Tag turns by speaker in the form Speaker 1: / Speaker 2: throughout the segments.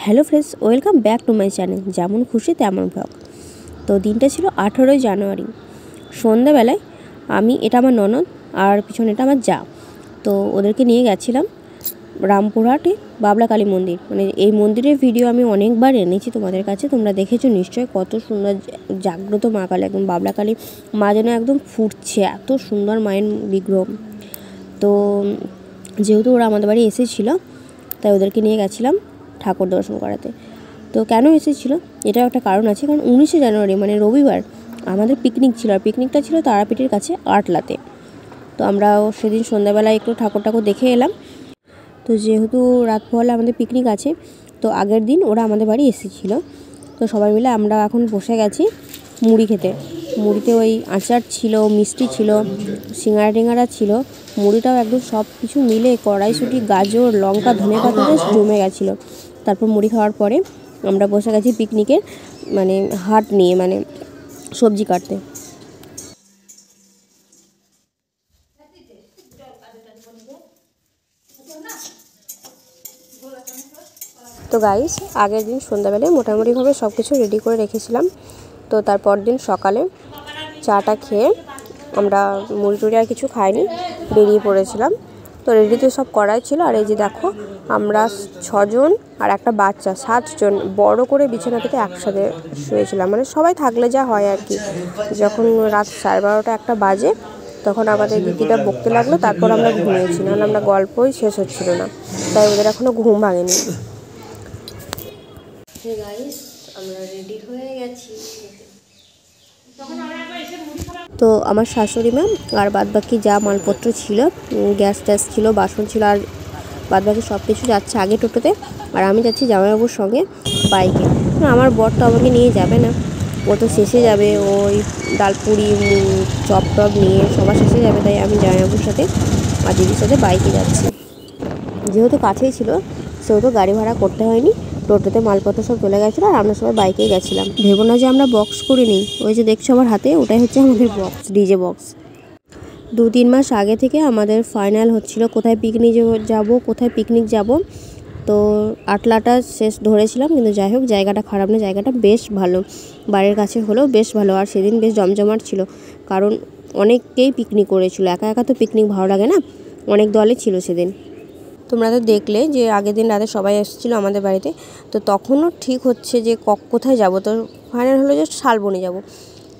Speaker 1: Hello friends, welcome back to my channel যেমন খুশি তেমন ব্লগ। তো দিনটা ছিল 18ই জানুয়ারি। সন্ধ্যাবেলায় এটা আমার ননদ আর পিছনে এটা আমার যা। তো ওদেরকে নিয়ে গেছিলাম রামপুরহাটে বাবলা কালী মন্দির। মানে এই মন্দিরের ভিডিও আমি অনেকবার এনেছি তোমাদের কাছে, তোমরা দেখেছো নিশ্চয়ই। কত সুন্দর জাগ্রত মা কালী, একদম বাবলা কালী মা যেন একদম ফুটছে, এত সুন্দর মায়ের বিগ্রহ। তো যেহেতু ওরা আমাদের বাড়ি এসেছিলো, তাই ওদেরকে নিয়ে গেছিলাম ঠাকুর দর্শন করাতে। তো কেন এসেছিলো এটাও একটা কারণ আছে, কারণ 19শে জানুয়ারি মানে রবিবার আমাদের পিকনিক ছিল, আর পিকনিকটা ছিল তারাপীঠের কাছে আটলাতে। তো আমরাও সেদিন সন্ধ্যাবেলায় একটু ঠাকুর দেখে এলাম। তো যেহেতু রাত পোহালে আমাদের পিকনিক আছে, তো আগের দিন ওরা আমাদের বাড়ি এসেছিলো। তো সবাই মিলে আমরা এখন বসে গেছি মুড়ি খেতে। মুড়িতে ওই আচার ছিল, মিষ্টি ছিল, সিঙ্গারা টিঙ্গারা ছিল। মুড়িটাও একদম সব কিছু মিলে কড়াইশুঁটি, গাজর, লঙ্কা, ধনেপাতা জমে গেছিলো। তারপর মুড়ি খাওয়ার পরে আমরা বসে গেছি পিকনিকের মানে হাট নিয়ে, মানে সবজি কাটতে। তো গাইস, আগের দিন সন্ধ্যাবেলায় মোটামুটিভাবে সব কিছু রেডি করে রেখেছিলাম। তো তারপর দিন সকালে চাটা খেয়ে আমরা মুড়ি টুড়ি আর কিছু খাইনি, বেরিয়ে পড়েছিলাম। তো রেডি তো সব করাই ছিল। আর এই যে দেখো, আমরা 6 জন আর একটা বাচ্চা 7 জন বড় করে বিছানাটাতে একসাথে শুয়েছিলাম। মানে সবাই থাকলে যা হয় আর কি। যখন রাত 12:30 একটা বাজে, তখন আমাদের দিদিটা বকতে লাগলো, তারপর আমরা ঘুমিয়েছি, নাহলে আমরা গল্পই শেষ হচ্ছিল না, তাই ওদের এখনও ঘুম ভাঙেনি। গাইস, আমরা রেডি হয়ে গেছি। তো আমার শাশুড়ি মা আর বাদবাকি যা মালপত্র ছিল, গ্যাস ট্যাস ছিল, বাসন ছিল, আর বাদবাকি সব কিছু যাচ্ছে আগে টোটোতে, আর আমি যাচ্ছি জামাইবাবুর সঙ্গে বাইকে। আমার বর তো আমাকে নিয়ে যাবে না, ও তো শেষে যাবে, ওই ডালপুরি চপ টপ নিয়ে সবার শেষে যাবে, তাই আমি জামাইবাবুর সাথে আর দিদির সাথে বাইকে যাচ্ছি। যেহেতু কাছেই ছিল সেহেতু গাড়ি ভাড়া করতে হয়নি, টোটোতে মালপত্র সব চলে গেছিলো, আর আমরা সবাই বাইকেই গেছিলাম। ভেবো না যে আমরা বক্স করিনি, ওই যে দেখছো আমার হাতে, ওটাই হচ্ছে আমাদের বক্স, ডিজে বক্স। 2-3 মাস আগে থেকে আমাদের ফাইনাল হচ্ছিল কোথায় পিকনিক যাব। তো আটলাটা শেষ ধরেছিলাম, কিন্তু যাই হোক জায়গাটা খারাপ না, জায়গাটা বেশ ভালো, বাড়ির কাছে হলেও বেশ ভালো। আর সেদিন বেশ জমজমাট ছিল, কারণ অনেকেই পিকনিক করেছিল, একা একা তো পিকনিক ভালো লাগে না, অনেক দলই ছিল সেদিন। তোমরা তো দেখলে যে আগের দিন রাতে সবাই এসেছিলো আমাদের বাড়িতে। তো তখনও ঠিক হচ্ছে যে কোথায় যাব, তো ফাইনাল হলো যে শালবনি যাব।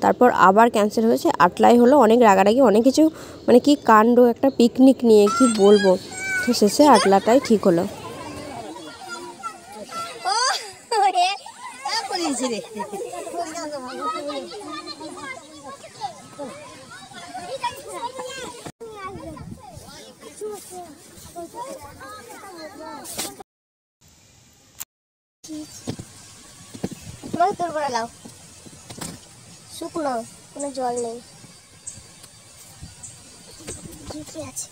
Speaker 1: তারপর আবার ক্যান্সেল হয়েছে, আটলাই হলো। অনেক রাগারাগি, অনেক কিছু, মানে কি কাণ্ড, একটা পিকনিক নিয়ে কি বলবো। তো শেষে আটলাটাই ঠিক হলো।
Speaker 2: তোর করে লাও, শুকনো, কোনো জল নেই, কি আছে।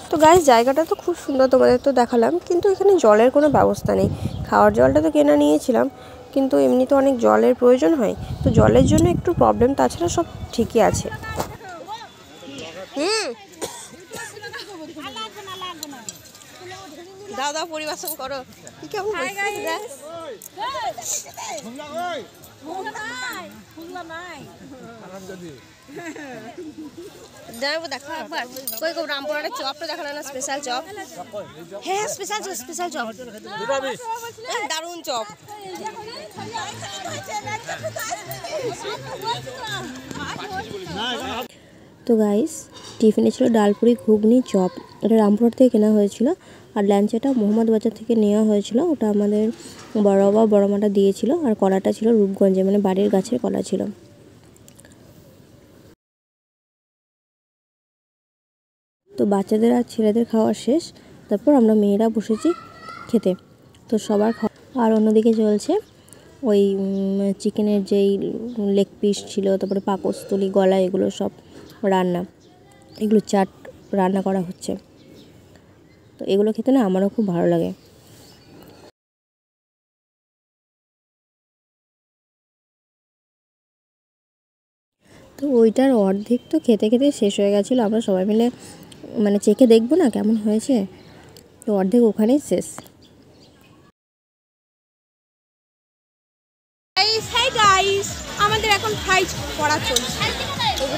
Speaker 1: তো গাইস, জায়গাটা তো খুব সুন্দর, তোমাদের তো দেখালাম, কিন্তু এখানে জলের কোনো ব্যবস্থা নেই। খাওয়ার জলটা তো কেনা নিয়েছিলাম, কিন্তু এমনি তো অনেক জলের প্রয়োজন হয়, তো জলের জন্য একটু প্রবলেম, তাছাড়া সব ঠিকই আছে। দাদা পরিবেশন করো, কেমন দেখো একবার কই রামপুরহাটের চপটা দেখানো না, স্পেশাল চপ। হ্যাঁ, স্পেশাল চপ, দারুণ চপ। তো গাইস, টিফিনে ছিল ডালপুরি, ঘুগনি, চপ। এটা রামপুরহাট থেকে কেনা হয়েছিল, আর লাঞ্চেটা মোহাম্মদ বাজার থেকে নেওয়া হয়েছিল, ওটা আমাদের বড় বাবা বড় মাটা দিয়েছিল। আর কলাটা ছিল রূপগঞ্জে, মানে বাড়ির গাছের কলা ছিল। তো বাচ্চাদের আর ছেলেদের খাওয়া শেষ, তারপর আমরা মেয়েরা বসেছি খেতে। তো সবার খাওয়া, আর অন্যদিকে চলছে ওই চিকেনের যেই লেগ পিস ছিল, তারপরে পাকস্থলী, গলা, এগুলো সব রান্না, এগুলো চাট রান্না করা হচ্ছে। তো এগুলো খেতে না আমারও খুব ভালো লাগে। তো ওইটার অর্ধেক তো খেতে খেতে শেষ হয়ে গেছিলো। আমরা সবাই মিলে মানে চেখে দেখবো না কেমন হয়েছে, তো অর্ধেক ওখানেই শেষ।
Speaker 3: হাই গাইস, আমাদের এখন ফ্রাই করা চলছে।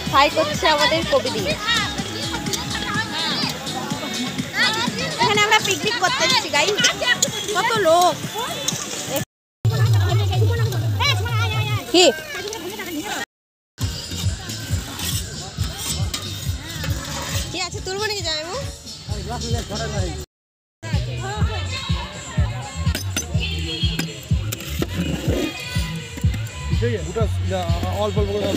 Speaker 1: ফ্রাই করছে আমাদের কবি দিয়ে।
Speaker 3: এখানে আমরা পিকনিক করতে এসেছি গাইস, কত লোক।
Speaker 1: কি
Speaker 3: কি আছে তুলবো নাকি যাবো?
Speaker 4: অল্প অল্প করে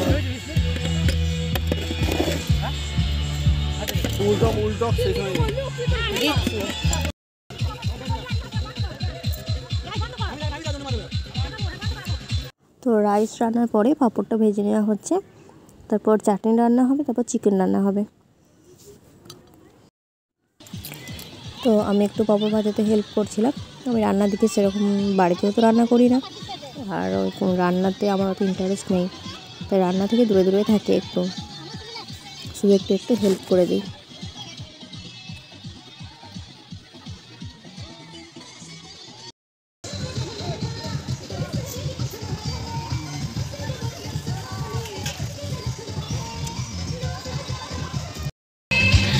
Speaker 4: উল্টো শেষ হয়ে
Speaker 1: দিচ্ছি। তো রাইস রান্নার পরে পাঁপড়টা ভেজে নেওয়া হচ্ছে, তারপর চাটনি রান্না হবে, তারপর চিকেন রান্না হবে। তো আমি একটু পাঁপড় ভাজাতে হেল্প করছিলাম। আমি রান্নার দিকে সেরকম বাড়িতেও তো রান্না করি না, আর ওই রান্নাতে আমার অত ইন্টারেস্ট নেই, তাই রান্না থেকে দূরে দূরে থাকে, একটু শুধু একটু একটু হেল্প করে দিই।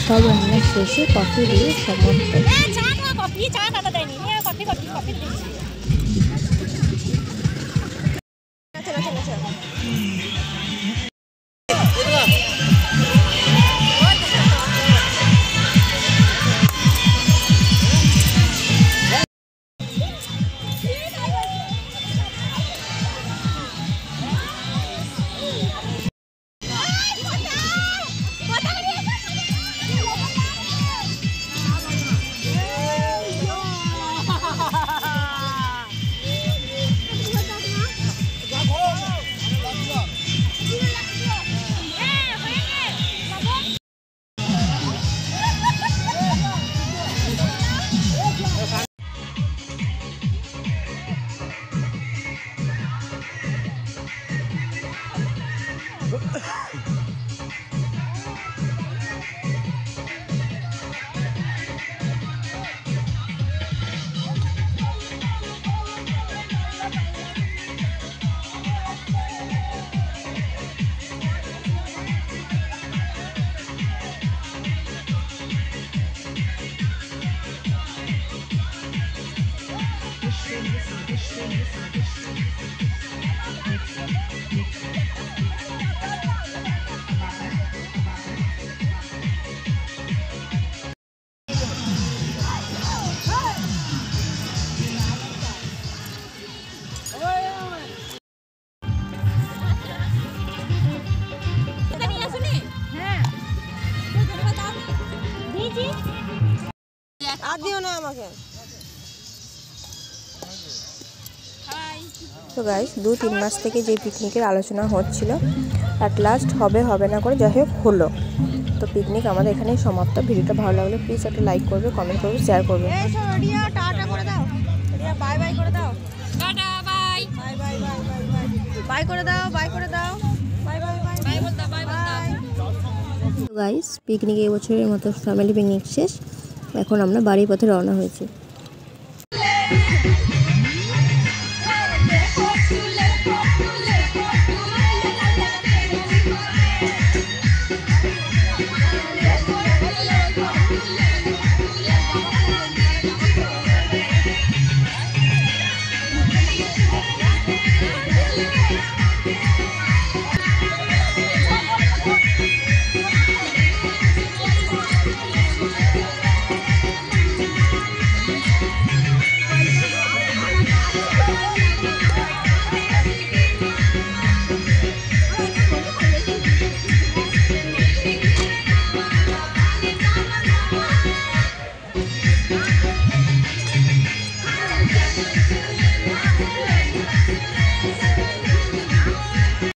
Speaker 1: সব রান্নার শেষে কফি দিয়ে সমাপ্ত।
Speaker 3: আর দিও না আমাকে।
Speaker 1: তো গাইস 2-3 মাস থেকে যে পিকনিকের আলোচনা হচ্ছিল, অ্যাট লাস্ট হবে হবে না করে যাই হোক হলো। তো পিকনিক আমাদের এখানেই সমাপ্ত। ভিডিওটা ভালো লাগলে প্লিজ একটা লাইক করবে, কমেন্ট করবে, শেয়ার করবে।
Speaker 3: রিয়া টাটা করে দাও, রিয়া বাই বাই করে দাও, tata bye bye bye bye bye bye করে দাও, বাই করে দাও, বাই বাই বাই বাই বল দাও, বাই বাই।
Speaker 1: তো গাইস পিকনিক এই বছরের মতো ফ্যামিলি পিকনিক শেষ। এখন আমরা বাড়ির পথে রওনা হয়েছি।